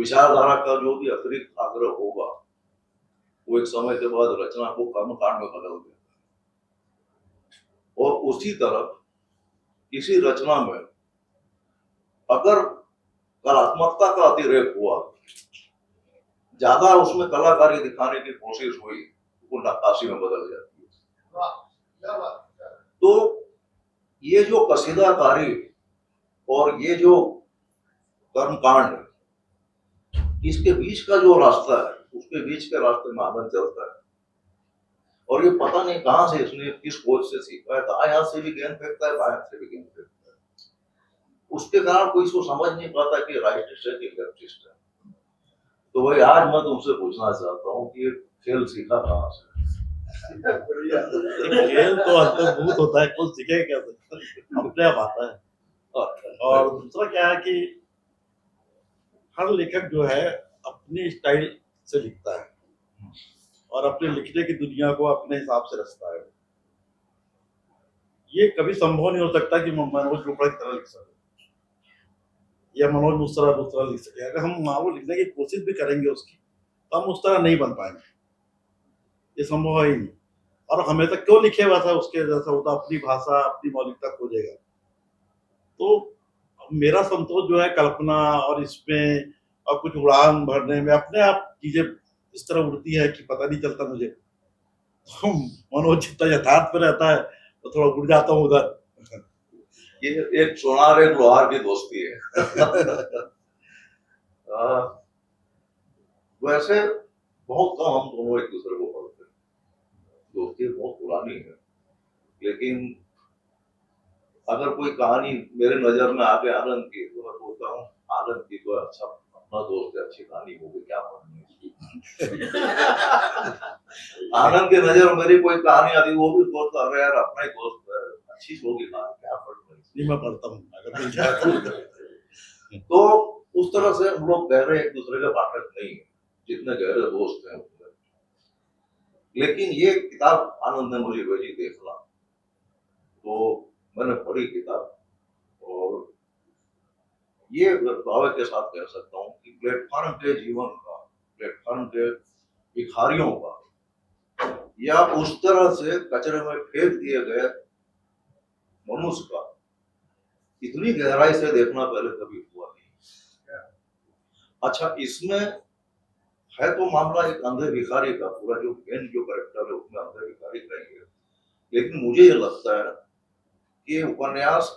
विचारधारा का जो भी अतिरिक्त आग्रह होगा वो एक समय के बाद रचना को कर्मकांड में बदल देता है। और उसी तरह इसी रचना में अगर कलात्मकता का अतिरेक हुआ, ज्यादा उसमें कलाकारी दिखाने की कोशिश हुई, वो नक्काशी में बदल जाती है। तो ये जो कसीदाकारी और ये जो कर्मकांड, इसके बीच का जो रास्ता है, उसके बीच के रास्ते में आनंद चलता है। और ये पता नहीं कहां से इसने किस कोच से सीखा है, दाएं हाथ से भी गेंद फेंकता है, बाएं हाथ से भी गेंद फेंकता है। उसके कारण कोई इसको समझ नहीं पाता कि राइटिस्ट है कि लेफ्टिस्ट है। तो भाई आज मैं तुमसे पूछना चाहता हूँ कि ये खेल सीखा कहां से? खेल तो अंतर्भूत होता है, कुछ सीखे कैसे, अपने आप आता है। और दूसरा क्या है कि हर लेखक जो है अपनी स्टाइल से लिखता है और अपने लिखने की दुनिया को अपने हिसाब से रचता है। ये कभी संभव नहीं हो सकता कि मनोज चोपड़ा की तरह लिख सके या मनोज दूसरा लिख सके। अगर हम मामूल लिखने की कोशिश भी करेंगे उसकी, तो हम उस तरह नहीं बन पाएंगे, ये संभव है ही नहीं। और हमेशा क्यों लिखे वैसा उसके जैसा होता, अपनी भाषा अपनी मौलिकता खोजेगा। तो मेरा संतोष जो है कल्पना और इसमें और कुछ उड़ान भरने में, अपने आप चीजें इस तरह उड़ती है कि पता नहीं चलता मुझे। तो मनोज जितना यथार्थ में रहता है तो थोड़ा उड़ जाता हूँ उधर। ये एक सोनार एक लोहार की दोस्ती है। वैसे बहुत कम हम दोनों एक दूसरे को पढ़ते हैं, दोस्ती बहुत पुरानी है। लेकिन अगर कोई कहानी मेरे नजर में आके आनंद की, तो मैं सोचता हूँ आनंद की तो अच्छा अपना दोस्त है, अच्छी कहानी होगी, क्या पढ़नी इसकी। आनंद के नजर में मेरी कोई कहानी आती, वो भी सोचता है यार अपना ही दोस्त है, अच्छी होगी कहानी, क्या पढ़नी। मैं पढ़ता हूँ अगर मिल जाए तो उस तरह से हम लोग गहरे एक दूसरे के पाठक नहीं है, जितने गहरे दोस्त हैं उतने। लेकिन ये किताब आनंद ने मुझे भेजी देखना, तो मैंने पढ़ी किताब, और ये दावे के साथ कह सकता हूँ कि प्लेटफॉर्म के जीवन का, प्लेटफॉर्म के भिखारियों का, या उस तरह से कचरे में फेंक दिए गए मनुष्य का इतनी गहराई से देखना पहले कभी हुआ नहीं। अच्छा, इसमें है तो मामला एक अंधे भिखारी का, पूरा जो मेन जो कैरेक्टर है उसमें अंधे भिखारी का ही है। लेकिन मुझे ये लगता है कि उपन्यास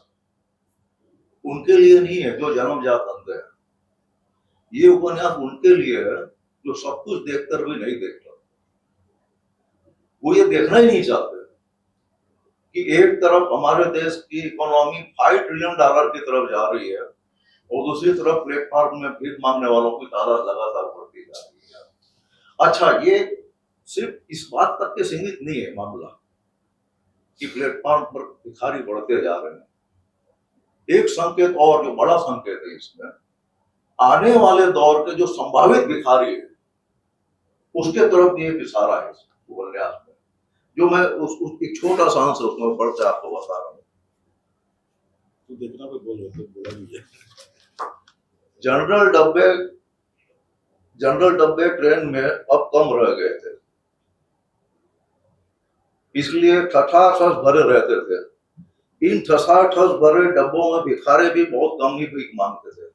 उनके लिए नहीं है जो जन्मजात अंधे हैं, ये उपन्यास उनके लिए है जो सब कुछ देखकर भी नहीं देखता। वो ये देखना ही नहीं चाहते कि एक तरफ हमारे देश की इकोनॉमी $5 ट्रिलियन की तरफ जा रही है और दूसरी तरफ प्लेटफॉर्म में भीख मांगने वालों की तादाद लगातार बढ़ती जा रही है। अच्छा, ये सिर्फ इस बात तक के सीमित नहीं है मामला कि प्लेटफॉर्म पर भिखारी बढ़ते जा रहे हैं। एक संकेत और जो बड़ा संकेत है इसमें, आने वाले दौर के जो संभावित भिखारी है उसके तरफ भी एक इशारा है उपन्यास में, जो मैं उस एक छोटा सा अंश उसमें पढ़ के आपको बता रहा हूँ। तो देखना कोई बोला नहीं है। जनरल डब्बे ट्रेन में अब कम रह गए थे, इसलिए ठठाठस भरे रहते थे। इन ठठाठस भरे डब्बों में भिखारी भी बहुत कम ही भीख मांगते थे।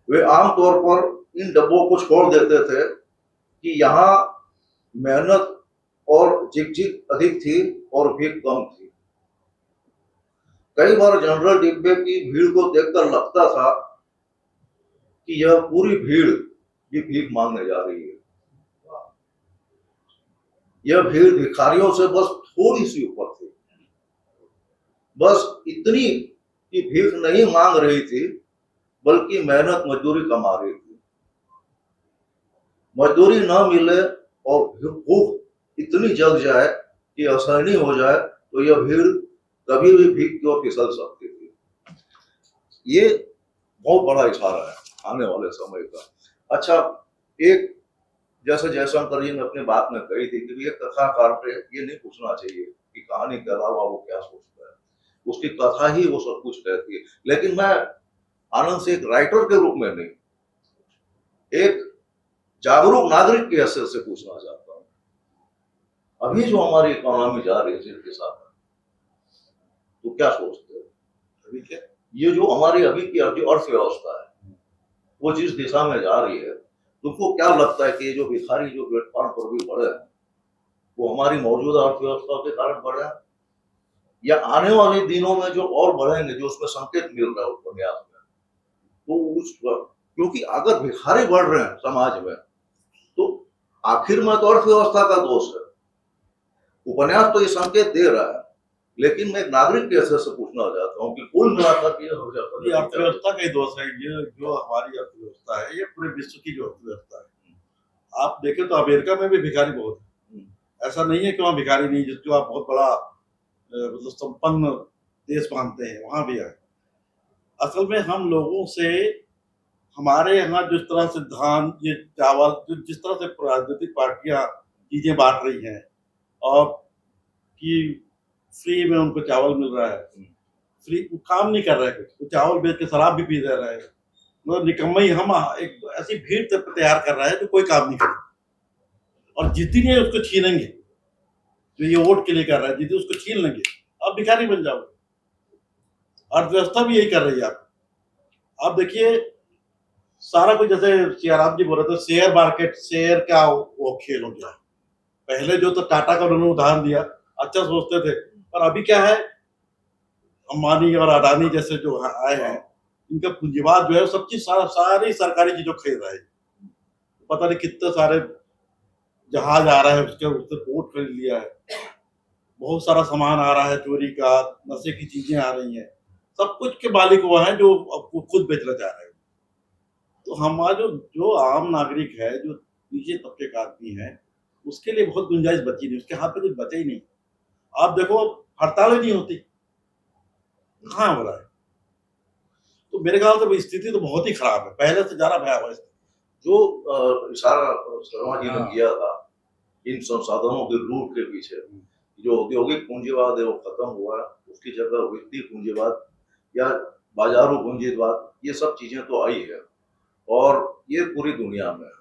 वे आमतौर पर इन डब्बों को छोड़ देते थे कि यहाँ मेहनत और झिकझिक अधिक थी और भीख कम थी। कई बार जनरल डिब्बे की भीड़ को देखकर लगता था कि यह पूरी भीड़ भी भीख मांगने जा रही है। यह भीड़ भिखारियों से बस थोड़ी सी ऊपर थी, बस इतनी कि भीख नहीं मांग रही थी बल्कि मेहनत मजदूरी कमा रही थी। मजदूरी न मिले और भूख इतनी जग जाए कि असहनीय हो जाए तो यह भीड़ कभी भी भीख की ओर फिसल सकती थी। ये बहुत बड़ा इशारा है आने वाले समय का। अच्छा, एक जैसे जयशंकर जी ने अपनी बात में कही थी कि ये कथाकार पे ये नहीं पूछना चाहिए कि कहानी के अलावा वो क्या सोचता है, उसकी कथा ही वो सब कुछ कहती है। लेकिन मैं आनंद से एक राइटर के रूप में नहीं, एक जागरूक नागरिक की हैसियत से पूछना चाहता हूँ, अभी जो हमारी इकोनॉमी जा रही है जिस दिशा में, तो क्या सोचते हो? अभी क्या ये जो हमारी अभी की जो अर्थव्यवस्था है, वो जिस दिशा में जा रही है, तुमको क्या लगता है कि ये जो भिखारी जो प्लेटफॉर्म पर भी बढ़े हैं, वो हमारी मौजूदा अर्थव्यवस्था के कारण बढ़े हैं, या आने वाले दिनों में जो और बढ़ेंगे, जो उसमें संकेत मिल रहा है उपन्यास में, तो उस क्योंकि अगर भिखारी बढ़ रहे हैं समाज में, तो आखिर में तो अर्थव्यवस्था का दोष है। उपन्यास तो ये संकेत दे रहा है, लेकिन मैं एक नागरिक के हैसियत से पूछना चाहता हूँ कि कुल मिलाकर ये हो जाता ये अर्थव्यवस्था का ही दोष है। ये जो हमारी अर्थव्यवस्था है, ये पूरे विश्व की जो अर्थव्यवस्था है, आप देखें तो अमेरिका में भी भिखारी बहुत है। ऐसा नहीं है कि वहाँ भिखारी नहीं, जिसको आप बहुत बड़ा मतलब संपन्न देश मानते हैं, वहाँ भी है। असल में हम लोगों से, हमारे यहाँ जिस तरह से धान, ये चावल, जिस तरह से राजनीतिक पार्टियां चीजें बांट रही हैं, और कि फ्री में उनको चावल मिल रहा है, फ्री काम नहीं कर रहे हैं, कुछ चावल बेच के शराब भी पी दे रहे हैं। मतलब निकम्मे ही हम एक ऐसी भीड़ तैयार कर रहा है जो कोई काम नहीं करे, और जितनी उसको छीनेंगे, जो ये वोट के लिए कर रहा है, जितनी उसको छीन लेंगे, आप भिखारी बन जाओगे। अर्थव्यवस्था भी यही कर रही है। आप देखिए सारा कुछ, जैसे सियाराम जी बोल रहे थे, शेयर मार्केट, शेयर का वो खेल हो गया। पहले जो तो टाटा का उन्होंने उदाहरण दिया, अच्छा सोचते थे, पर अभी क्या है, अंबानी और अडानी जैसे जो आए हैं, इनका पूंजीवाद जो है सब चीज सारी सरकारी चीजों खरीद रहे हैं। पता नहीं कितने सारे जहाज आ रहा है, उससे पोर्ट खरीद लिया है, बहुत सारा सामान आ रहा है चोरी का, नशे की चीजें आ रही हैं, सब कुछ के मालिक वो हैं जो खुद बेचना चाह रहे हैं। तो हमारा जो आम नागरिक है, जो नीचे तबके का आदमी है, उसके लिए बहुत गुंजाइश बची नहीं, उसके हाथ में कुछ बचा ही नहीं। आप देखो हड़ताल ही नहीं होती, कहाँ हो रहा है? तो मेरे ख्याल से स्थिति तो बहुत ही खराब है, पहले से ज्यादा भयावह है। जो इशारा शर्मा जी ने किया था इन संसाधनों के लूट के पीछे, जो औद्योगिक पूंजीवाद है वो खत्म हुआ, उसकी जगह वित्तीय पूंजीवाद या बाजारू पूंजीवाद, ये सब चीजें तो आई है, और ये पूरी दुनिया में है।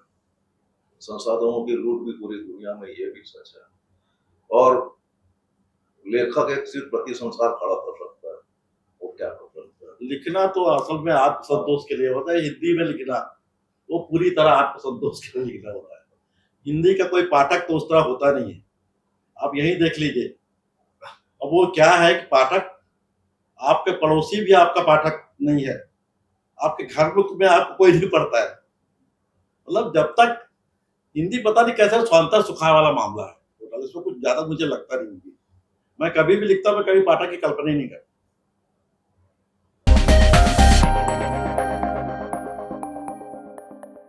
संसाधनों की लूट भी पूरी दुनिया में, ये भी सच है। और लेखक एक सिर्फ प्रति संसार खड़ा कर सकता है, वो क्या कर सकता है? लिखना तो असल में आत्मसंतोष के लिए होता है। हिंदी में लिखना वो पूरी तरह आत्मसंतोष के लिए लिखना होता है। हिंदी का कोई पाठक तो उस तरह होता नहीं है, आप यही देख लीजिए। अब वो क्या है कि पाठक, आपके पड़ोसी भी आपका पाठक नहीं है, आपके घर में आपको कोई नहीं पढ़ता है। मतलब जब तक हिंदी, पता नहीं कैसे स्वांतर सुखाए वाला मामला है, इसमें कुछ ज्यादा मुझे लगता नहीं है। मैं कभी भी लिखता, मैं कभी पाठक की कल्पना ही नहीं करता।